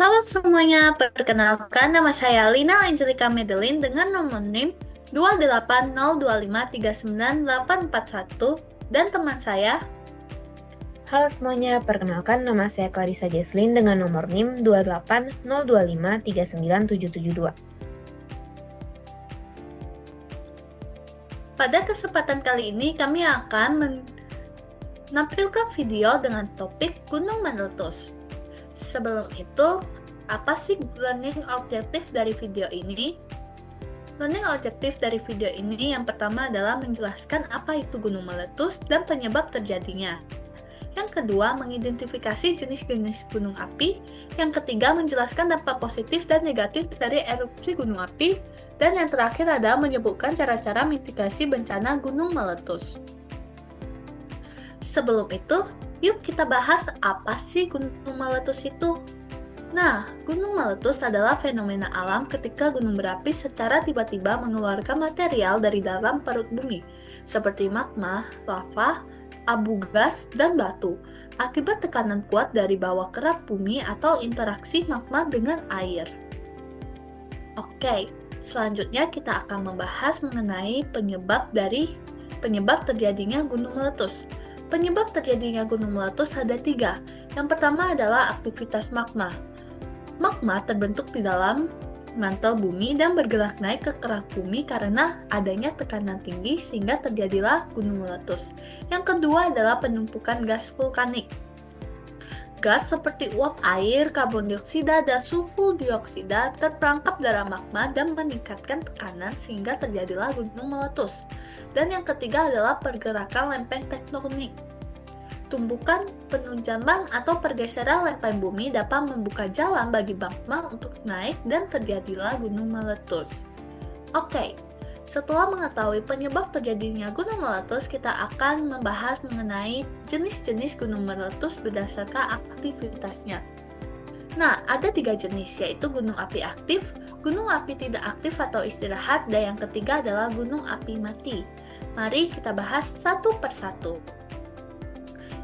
Halo semuanya, perkenalkan nama saya Lina Angelika Medelin dengan nomor NIM 28025398841 dan teman saya. Halo semuanya, perkenalkan nama saya Clarissa Jesslyn dengan nomor NIM 28025397772. Pada kesempatan kali ini kami akan menampilkan video dengan topik Gunung Meletus. Sebelum itu, apa sih learning objektif dari video ini? Learning objektif dari video ini yang pertama adalah menjelaskan apa itu gunung meletus dan penyebab terjadinya. Yang kedua, mengidentifikasi jenis-jenis gunung api. Yang ketiga, menjelaskan dampak positif dan negatif dari erupsi gunung api. Dan yang terakhir adalah menyebutkan cara-cara mitigasi bencana gunung meletus. Sebelum itu, yuk kita bahas apa sih gunung meletus itu. Nah, gunung meletus adalah fenomena alam ketika gunung berapi secara tiba-tiba mengeluarkan material dari dalam perut bumi, seperti magma, lava, abu gas, dan batu, akibat tekanan kuat dari bawah kerak bumi atau interaksi magma dengan air. Oke, selanjutnya kita akan membahas mengenai penyebab terjadinya gunung meletus. Penyebab terjadinya gunung meletus ada 3. Yang pertama adalah aktivitas magma. Magma terbentuk di dalam mantel bumi dan bergerak naik ke kerak bumi karena adanya tekanan tinggi sehingga terjadilah gunung meletus. Yang kedua adalah penumpukan gas vulkanik. Gas seperti uap air, karbon dioksida, dan sulfur dioksida terperangkap dalam magma dan meningkatkan tekanan sehingga terjadilah gunung meletus. Dan yang ketiga adalah pergerakan lempeng tektonik. Tumbukan penunjaman atau pergeseran lempeng bumi dapat membuka jalan bagi magma untuk naik dan terjadilah gunung meletus. Oke, setelah mengetahui penyebab terjadinya gunung meletus, kita akan membahas mengenai jenis-jenis gunung meletus berdasarkan aktivitasnya. Nah, ada 3 jenis, yaitu gunung api aktif, gunung api tidak aktif atau istirahat, dan yang ketiga adalah gunung api mati. Mari kita bahas satu persatu.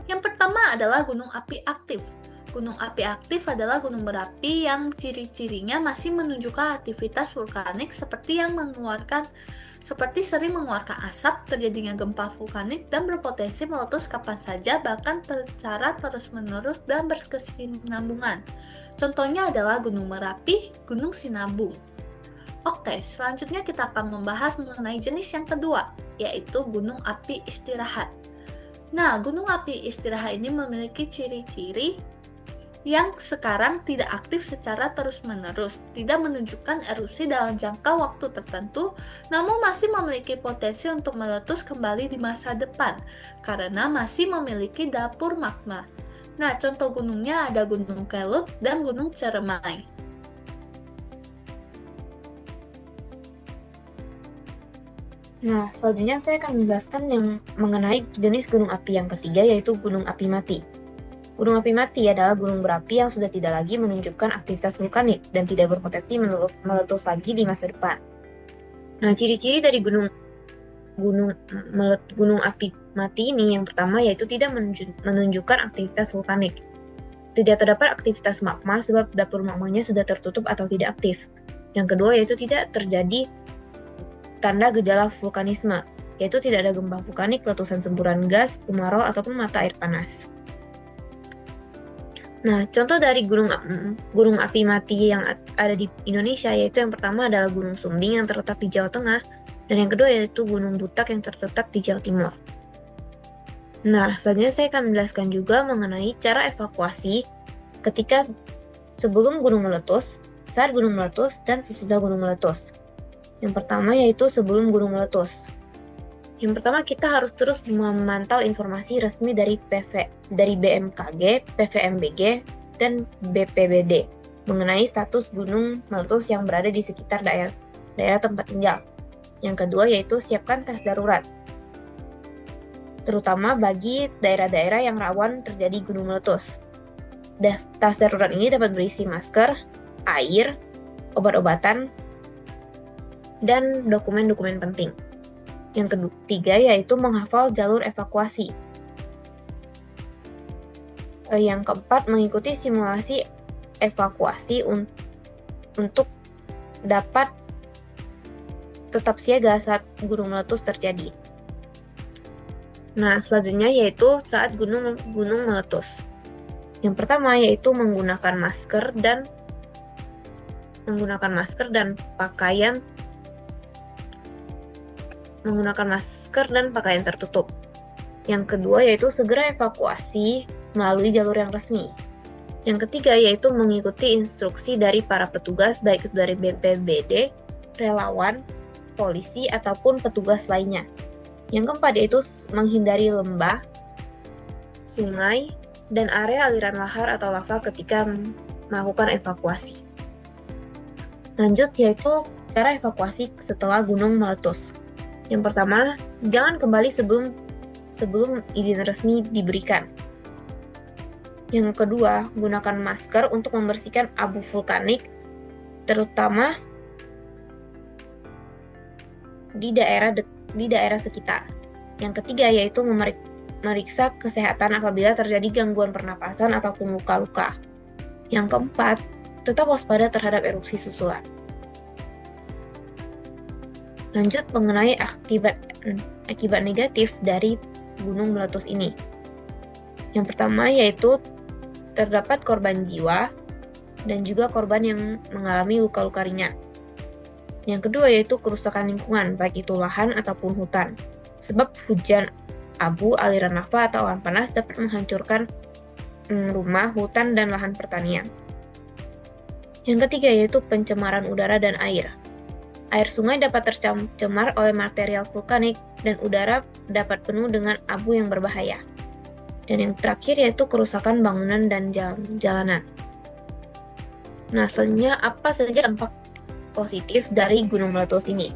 Yang pertama adalah gunung api aktif. Gunung api aktif adalah gunung berapi yang ciri-cirinya masih menunjukkan aktivitas vulkanik seperti sering mengeluarkan asap, terjadinya gempa vulkanik, dan berpotensi meletus kapan saja, bahkan secara terus-menerus dan berkesinambungan. Contohnya adalah Gunung Merapi, Gunung Sinabung. Oke, selanjutnya kita akan membahas mengenai jenis yang kedua, yaitu gunung api istirahat. Nah, gunung api istirahat ini memiliki ciri-ciri yang sekarang tidak aktif secara terus-menerus, tidak menunjukkan erupsi dalam jangka waktu tertentu, namun masih memiliki potensi untuk meletus kembali di masa depan, karena masih memiliki dapur magma. Nah, contoh gunungnya ada Gunung Kelut dan Gunung Ceremai. Nah, selanjutnya saya akan menjelaskan yang mengenai jenis gunung api yang ketiga, yaitu gunung api mati. Gunung api mati adalah gunung berapi yang sudah tidak lagi menunjukkan aktivitas vulkanik dan tidak berpotensi meletus lagi di masa depan. Nah, ciri-ciri dari gunung api mati ini yang pertama yaitu tidak menunjukkan aktivitas vulkanik. Tidak terdapat aktivitas magma sebab dapur magmanya sudah tertutup atau tidak aktif. Yang kedua yaitu tidak terjadi tanda gejala vulkanisme, yaitu tidak ada gempa vulkanik, letusan semburan gas, kemarau, ataupun mata air panas. Nah, contoh dari gunung api mati yang ada di Indonesia yaitu yang pertama adalah Gunung Sumbing yang terletak di Jawa Tengah, dan yang kedua yaitu Gunung Butak yang terletak di Jawa Timur. Nah, selanjutnya saya akan menjelaskan juga mengenai cara evakuasi ketika sebelum gunung meletus, saat gunung meletus, dan sesudah gunung meletus. Yang pertama yaitu sebelum gunung meletus. Yang pertama kita harus terus memantau informasi resmi dari BMKG, PVMBG, dan BPBD mengenai status gunung meletus yang berada di sekitar daerah tempat tinggal. Yang kedua yaitu siapkan tas darurat, terutama bagi daerah-daerah yang rawan terjadi gunung meletus. Tas darurat ini dapat berisi masker, air, obat-obatan, dan dokumen-dokumen penting. Yang ketiga yaitu menghafal jalur evakuasi. Yang keempat, mengikuti simulasi evakuasi untuk dapat tetap siaga saat gunung meletus terjadi. Nah, selanjutnya yaitu saat gunung meletus. Yang pertama yaitu menggunakan masker dan pakaian tertutup. Yang kedua yaitu segera evakuasi melalui jalur yang resmi. Yang ketiga yaitu mengikuti instruksi dari para petugas, baik itu dari BPBD, relawan, polisi, ataupun petugas lainnya. Yang keempat yaitu menghindari lembah, sungai, dan area aliran lahar atau lava ketika melakukan evakuasi. Lanjut yaitu cara evakuasi setelah gunung meletus. Yang pertama, jangan kembali sebelum izin resmi diberikan. Yang kedua, gunakan masker untuk membersihkan abu vulkanik, terutama di daerah sekitar. Yang ketiga yaitu memeriksa kesehatan apabila terjadi gangguan pernapasan ataupun luka-luka. Yang keempat, tetap waspada terhadap erupsi susulan. Lanjut mengenai akibat negatif dari gunung meletus ini. Yang pertama yaitu terdapat korban jiwa dan juga korban yang mengalami luka-luka ringan. Yang kedua yaitu kerusakan lingkungan, baik itu lahan ataupun hutan. Sebab hujan abu, aliran lava, atau awan panas dapat menghancurkan rumah, hutan, dan lahan pertanian. Yang ketiga yaitu pencemaran udara dan air. Air sungai dapat tercemar oleh material vulkanik dan udara dapat penuh dengan abu yang berbahaya. Dan yang terakhir yaitu kerusakan bangunan dan jalanan. Nah, selanjutnya apa saja dampak positif dari gunung meletus ini?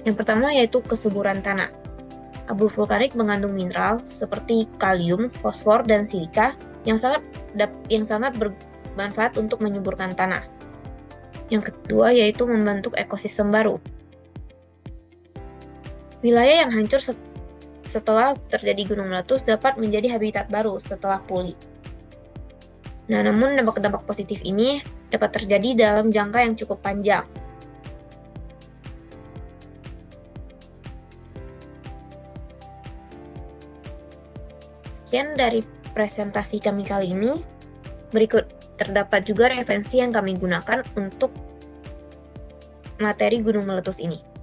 Yang pertama yaitu kesuburan tanah. Abu vulkanik mengandung mineral seperti kalium, fosfor, dan silika yang sangat bermanfaat untuk menyuburkan tanah. Yang kedua yaitu membentuk ekosistem baru. Wilayah yang hancur setelah terjadi gunung meletus dapat menjadi habitat baru setelah pulih. Nah, namun dampak-dampak positif ini dapat terjadi dalam jangka yang cukup panjang. Sekian dari presentasi kami kali ini. Berikut terdapat juga referensi yang kami gunakan untuk materi gunung meletus ini.